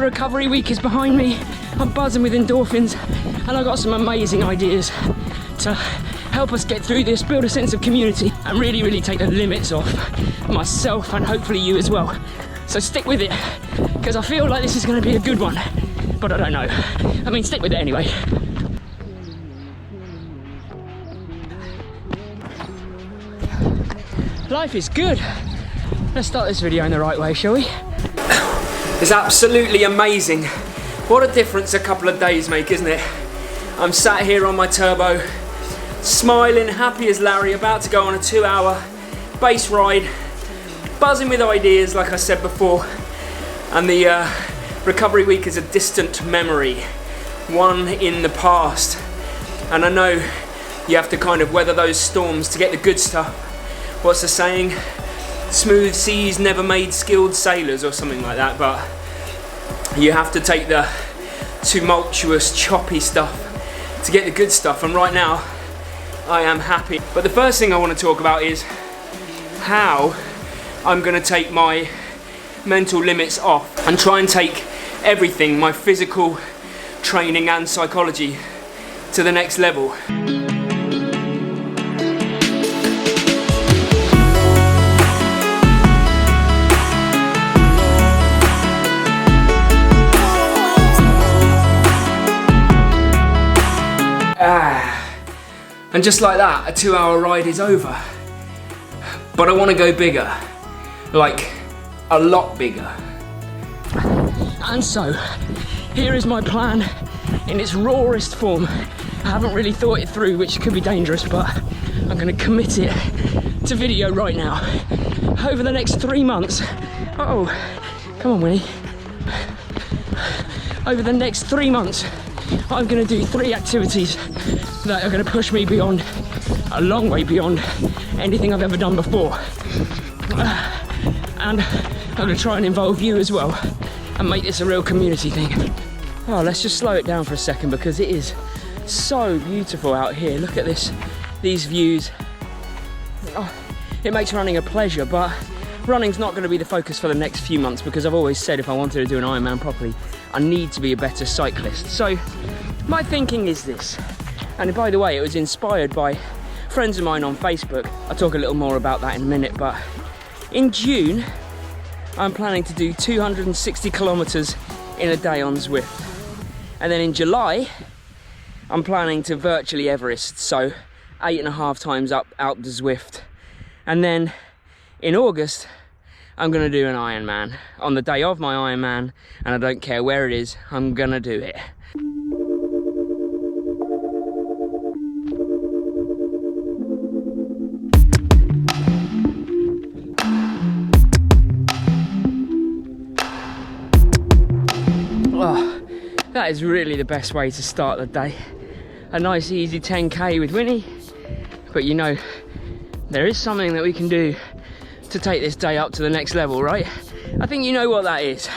recovery week is behind me. I'm buzzing with endorphins, and I've got some amazing ideas to help us get through this, build a sense of community, and really take the limits off myself and hopefully you as well. So stick with it, because I feel like this is going to be a good one, but I don't know. I mean, stick with it anyway. Life is good. Let's start this video in the right way, shall we? It's absolutely amazing. What a difference a couple of days make, isn't it? I'm sat here on my turbo, smiling, happy as Larry, about to go on a 2-hour base ride, buzzing with ideas, like I said before. And the recovery week is a distant memory, one in the past. And I know you have to kind of weather those storms to get the good stuff. What's the saying? Smooth seas never made skilled sailors, or something like that. But you have to take the tumultuous, choppy stuff to get the good stuff. And right now, I am happy. But the first thing I want to talk about is how I'm going to take my mental limits off and try and take everything, my physical training and psychology, to the next level. And just like that, a 2-hour ride is over. But I want to go bigger, like a lot bigger. And so, here is my plan in its rawest form. I haven't really thought it through, which could be dangerous, but I'm going to commit it to video right now. Over the next 3 months, come on Winnie. Over the next 3 months, I'm going to do 3 activities that are going to push me beyond, a long way beyond anything I've ever done before. And I'm going to try and involve you as well and make this a real community thing. Oh, let's just slow it down for a second, because it is so beautiful out here. Look at this, these views. Oh, it makes running a pleasure, but running's not going to be the focus for the next few months, because I've always said if I wanted to do an Ironman properly, I need to be a better cyclist. So my thinking is this, and by the way, it was inspired by friends of mine on Facebook. I'll talk a little more about that in a minute, but in June, I'm planning to do 260 kilometers in a day on Zwift. And then in July, I'm planning to virtually Everest, so 8.5 times up Alpe to Zwift. And then in August, I'm gonna do an Ironman on the day of my Ironman, and I don't care where it is, I'm gonna do it. Oh, that is really the best way to start the day. A nice easy 10k with Winnie, but you know, there is something that we can do to take this day up to the next level, right? I think you know what that is.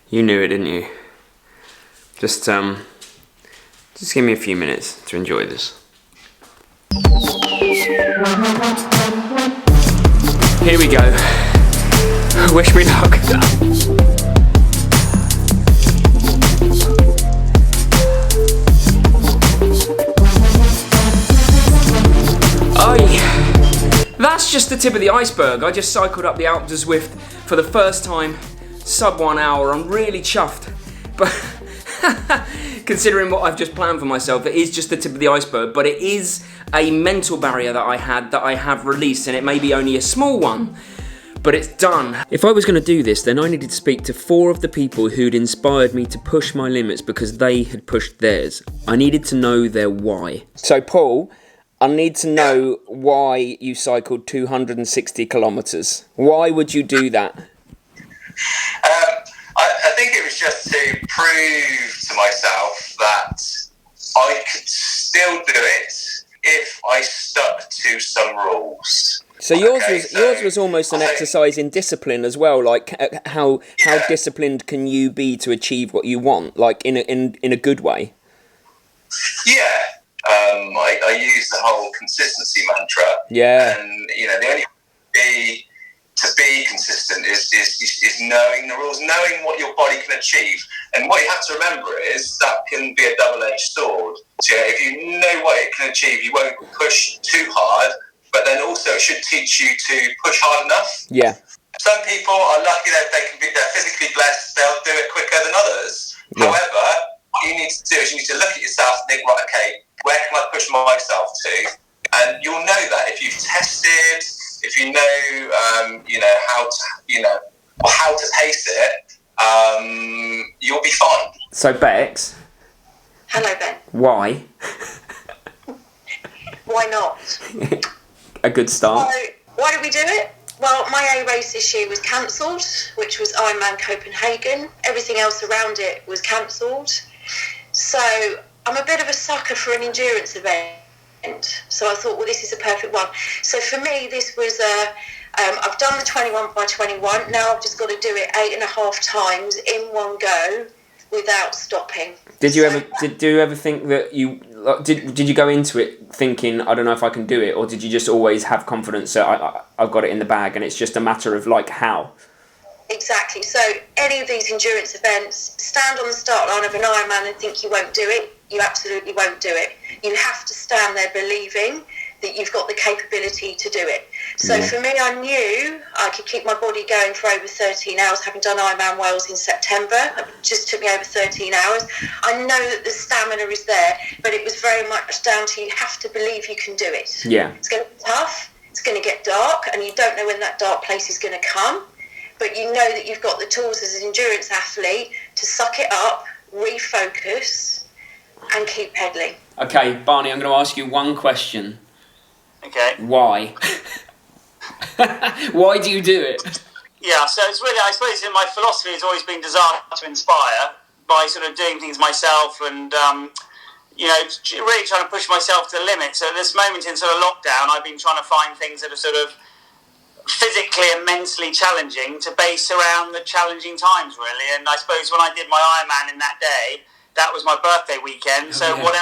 You knew it, didn't you? Just give me a few minutes to enjoy this. Here we go. Wish me luck. That's just the tip of the iceberg. I just cycled up the Alpe to Zwift for the first time, sub 1 hour. I'm really chuffed, but considering what I've just planned for myself, it is just the tip of the iceberg, but it is a mental barrier that I had that I have released, and it may be only a small one, but it's done. If I was going to do this, then I needed to speak to 4 of the people who'd inspired me to push my limits because they had pushed theirs. I needed to know their why. So Paul, I need to know why you cycled 260 kilometres. Why would you do that? I think it was just to prove to myself that I could still do it if I stuck to some rules. So yours was almost an exercise in discipline as well. Like how disciplined can you be to achieve what you want? Like in a good way. Yeah. I use the whole consistency mantra. Yeah. And, you know, the only way to be to be consistent is knowing the rules, knowing what your body can achieve. And what you have to remember is that can be a double-edged sword. So if you know what it can achieve, you won't push too hard, but then also it should teach you to push hard enough. Yeah. Some people are lucky that they're physically blessed, they'll do it quicker than others. Yeah. However, what you need to do is you need to look at yourself and think, right, okay, where can I push myself to? And you'll know that if you've tested, if you know, how to pace it, you'll be fine. So, Bex. Hello, Ben. Why? Why not? A good start. So, why did we do it? Well, my A race this year was cancelled, which was Ironman Copenhagen. Everything else around it was cancelled. So I'm a bit of a sucker for an endurance event. So I thought, well, this is a perfect one. So for me, this was I've done the 21 by 21. Now I've just got to do it 8.5 times in one go without stopping. Did you ever think that you did you go into it thinking, I don't know if I can do it, or did you just always have confidence that I've got it in the bag and it's just a matter of like how? Exactly. So any of these endurance events, stand on the start line of an Ironman and think you won't do it. You absolutely won't do it. You have to stand there believing that you've got the capability to do it. So for me, I knew I could keep my body going for over 13 hours, having done Ironman Wales in September. It just took me over 13 hours. I know that the stamina is there, but it was very much down to you have to believe you can do it. Yeah. It's going to be tough. It's going to get dark, and you don't know when that dark place is going to come. But you know that you've got the tools as an endurance athlete to suck it up, refocus, and keep pedaling. Okay, Barney, I'm going to ask you one question. Okay. Why? Why do you do it? Yeah, so it's really, I suppose my philosophy has always been desire to inspire by sort of doing things myself and, really trying to push myself to the limit. So at this moment in sort of lockdown, I've been trying to find things that are sort of physically and mentally challenging to base around the challenging times, really. And I suppose when I did my Ironman in that day, that was my birthday weekend. So what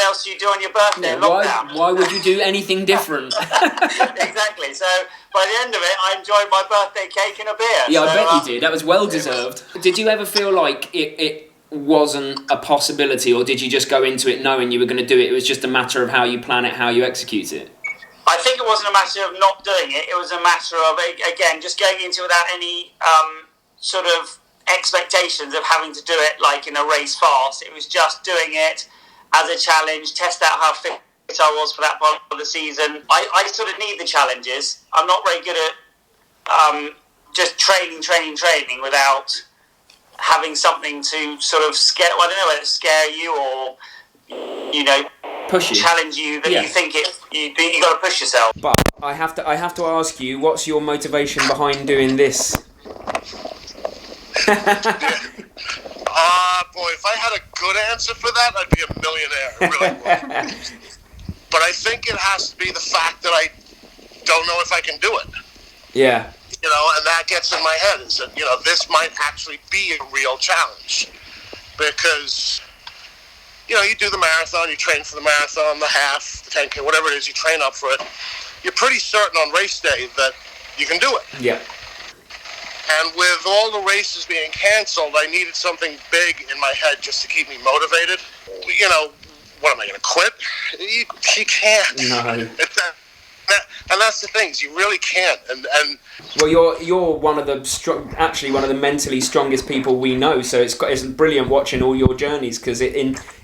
else do you do on your birthday in lockdown? Why would you do anything different? Exactly. So by the end of it, I enjoyed my birthday cake and a beer. Yeah, I bet you did. That was well deserved. Did you ever feel like it wasn't a possibility, or did you just go into it knowing you were going to do it? It was just a matter of how you plan it, how you execute it? I think it wasn't a matter of not doing it. It was a matter of, again, just going into it without any sort of expectations of having to do it like in a race fast. It was just doing it as a challenge, test out how fit I was for that part of the season. I sort of need the challenges. I'm not very good at just training without having something to sort of scare, I don't know whether it's scare you or, push you, challenge you that you think you got to push yourself. But I have to ask you, what's your motivation behind doing this? Boy, if I had a good answer for that, I'd be a millionaire. I really would. But I think it has to be the fact that I don't know if I can do it. Yeah. And that gets in my head. Is that, this might actually be a real challenge. Because, you do the marathon, you train for the marathon, the half, the 10K, whatever it is, you train up for it. You're pretty certain on race day that you can do it. Yeah. And with all the races being canceled, I needed something big in my head just to keep me motivated. What am I going to quit? You can't. No. And that's the things, you really can't. And well, you're one of the one of the mentally strongest people we know. So it's brilliant watching all your journeys, because it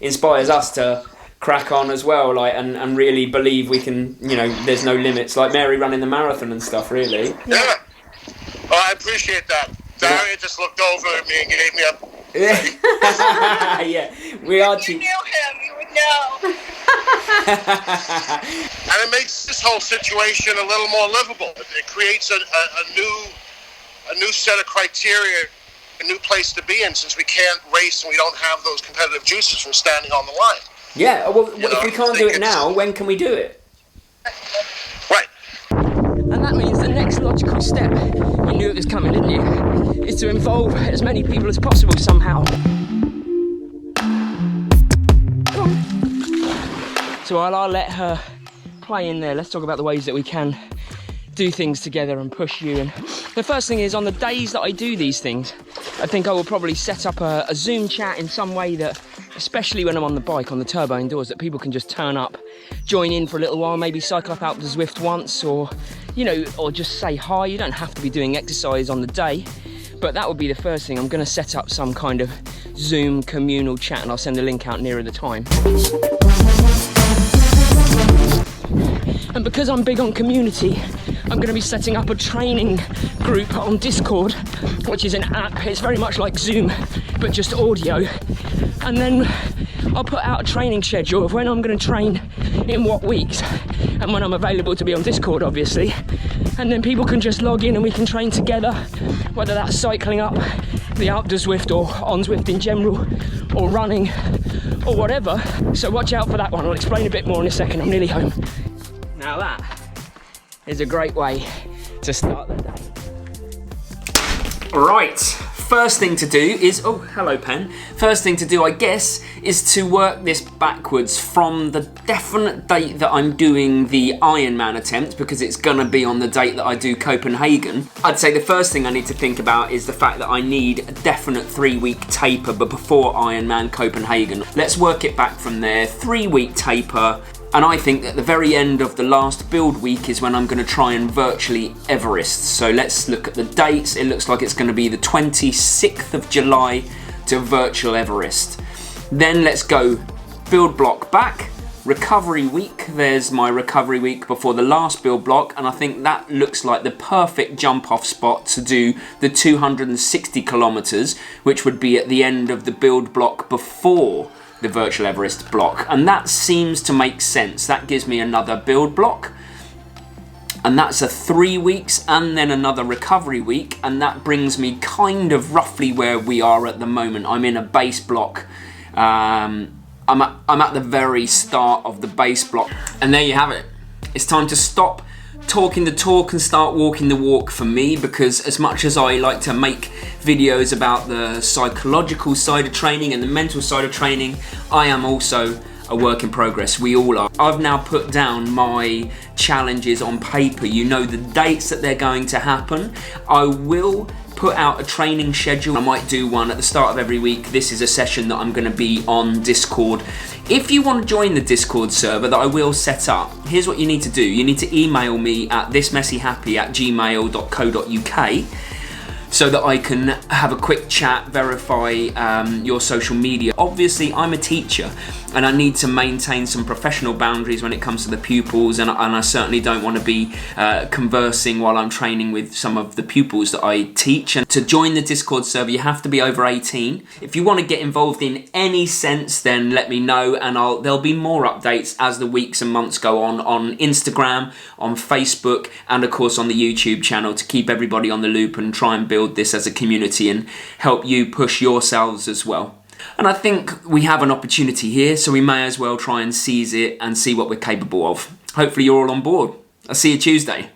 inspires us to crack on as well, and really believe we can. There's no limits. Like Mary running the marathon and stuff. Really. Yeah. Oh, I appreciate that. Daria just looked over at me and gave me a... Yeah, we are... If you knew him, you would know. And it makes this whole situation a little more livable. It creates a new set of criteria, a new place to be in, since we can't race and we don't have those competitive juices from standing on the line. Yeah, well, if we can't do it now, when can we do it? Right. And that means the next logical step, you knew it was coming, didn't you, is to involve as many people as possible somehow. So while I'll let her play in there, let's talk about the ways that we can do things together and push you. And the first thing is, on the days that I do these things, I think I will probably set up a Zoom chat in some way that, especially when I'm on the bike, on the turbo indoors, that people can just turn up, join in for a little while, maybe cycle up out to Zwift once, or, you know, or just say hi. You don't have to be doing exercise on the day, but that would be the first thing. I'm going to set up some kind of Zoom communal chat, and I'll send the link out nearer the time. And because I'm big on community, I'm going to be setting up a training group on Discord, which is an app. It's very much like Zoom, but just audio. And then I'll put out a training schedule of when I'm going to train in what weeks, and when I'm available to be on Discord, obviously. And then people can just log in and we can train together, whether that's cycling up the Alpe d'Huez Zwift or on Zwift in general, or running, or whatever. So watch out for that one. I'll explain a bit more in a second. I'm nearly home. Now that is a great way to start the day. Right, first thing to do is, oh, hello pen. First thing to do, I guess, is to work this backwards from the definite date that I'm doing the Ironman attempt, because it's gonna be on the date that I do Copenhagen. I'd say the first thing I need to think about is the fact that I need a definite 3-week taper, but before Ironman Copenhagen. Let's work it back from there. 3-week taper. And I think at the very end of the last build week is when I'm going to try and virtually Everest. So let's look at the dates. It looks like it's going to be the 26th of July to virtual Everest. Then let's go build block back, recovery week. There's my recovery week before the last build block, and I think that looks like the perfect jump off spot to do the 260 kilometers, which would be at the end of the build block before the virtual Everest block. And that seems to make sense. That gives me another build block, and that's a 3 weeks and then another recovery week, and that brings me kind of roughly where we are at the moment. I'm in a base block. I'm at the very start of the base block, and there you have it. It's time to stop talking the talk and start walking the walk for me, because as much as I like to make videos about the psychological side of training and the mental side of training, I am also a work in progress. We all are. I've now put down my challenges on paper. You know the dates that they're going to happen. I will put out a training schedule. I might do one at the start of every week. This is a session that I'm going to be on Discord. If you want to join the Discord server that I will set up, here's what you need to do. You need to email me at thismessyhappy@gmail.co.uk so that I can have a quick chat, verify your social media. Obviously, I'm a teacher and I need to maintain some professional boundaries when it comes to the pupils, and I certainly don't want to be conversing while I'm training with some of the pupils that I teach. And to join the Discord server, you have to be over 18. If you want to get involved in any sense, then let me know, and there'll be more updates as the weeks and months go on Instagram, on Facebook, and of course on the YouTube channel, to keep everybody on the loop and try and build this as a community and help you push yourselves as well. And I think we have an opportunity here, so we may as well try and seize it and see what we're capable of. Hopefully you're all on board. I'll see you Tuesday.